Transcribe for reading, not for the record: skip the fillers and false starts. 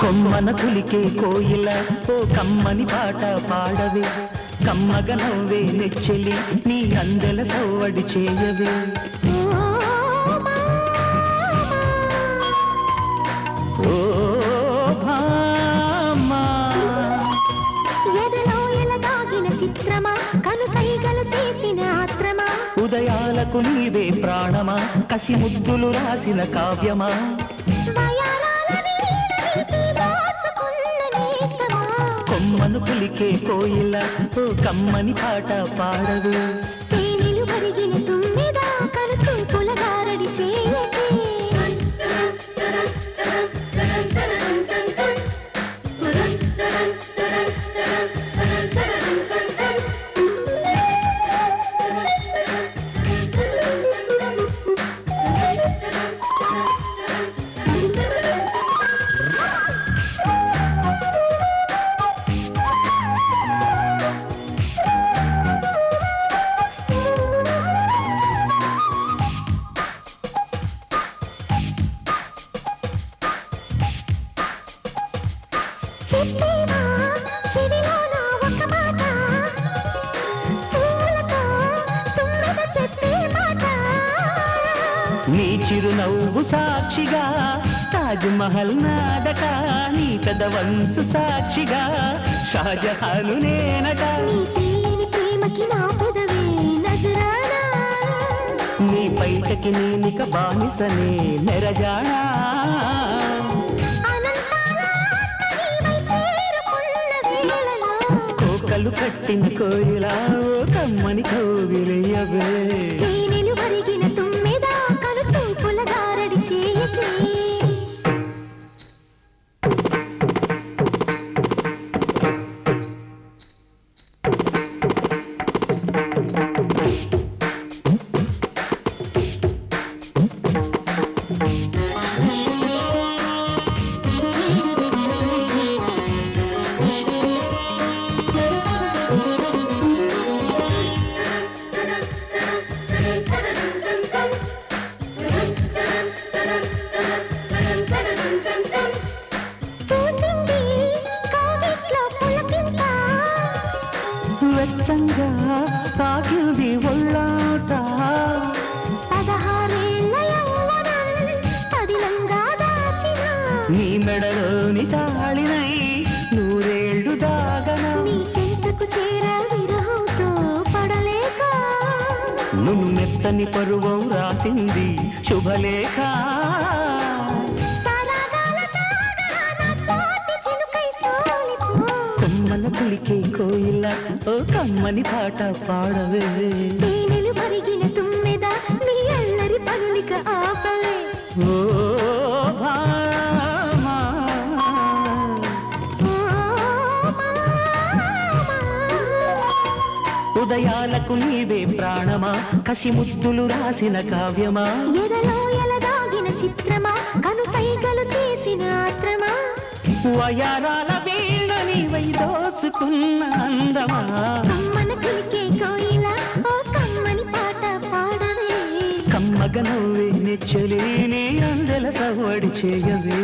కొమ్మన కులికే కోయిల ఓ కమ్మని పాట పాడవే కమ్మగ నవ్వే నెచ్చెలి నీ అందెల సవ్వడి చేయవే ఓ భామా ఎదలో ఎలగాగిన చిత్రమా కనుసైగలు చేసిన ఆత్రమా ఉదయాలకు నీవే ప్రాణమా కసి ముద్దులు రాసిన కావ్యమా కొమ్మను కులికే కోయిల ఓ కమ్మని పాట పాడవే తేనెలు కరిగిన తుమ్మెద కనుచూపుల గారడి చేయకే చెప్పేవా చెవిలోన ఒక మాట పూలతో తుమ్మెద చెప్పే మాట నీ చిరునవ్వు సాక్షిగా తాజ్ మహల్ నాడట నీ పెదవంచు సాక్షిగా షాజహాను నేనట నీ తీయని ప్రేమకి నా పెదవే నజరానా నీ పైటకి నేనిక బానిసనే నెరజానా కోకలు కట్టిన కోయిలా ఓ కమ్మని కోవిలయ్యవే తేనెలు వరిగిన తుమ్మెద కనుచూపుల గారడి చేయకే వెచ్చంగా తాకింది ఒళ్ళాట 16 యవ్వనం పదిలంగా దాచిన నీ మెడలోని తాళినై నూరేళ్లు దాగన నీ చెంతకు చేర విరహంతో పడలేక నువ్వు మెత్తని పరువం రాసింది శుభలేఖ కొమ్మన కులికే కోయిల ఓ కమ్మని పాట పాడవే తేనెలు మరిగిన తుమ్మెద నీ అల్లరి పనులిక ఆపవే ఓ భామా ఉదయాలకు నీవే ప్రాణమా కసి ముద్దులు రాసిన కావ్యమా ఎదలో ఎలదాగిన చిత్రమా కనుసైగలు చేసిన ఆత్రమా వయారాల వీణ నీవై దోచుకున్న అందమా కమ్మన కులికే కోయిల ఓ కమ్మని పాట పాడవే కమ్మగ నవ్వే నెచ్చలి నీ అందెల సవ్వడి చేయవే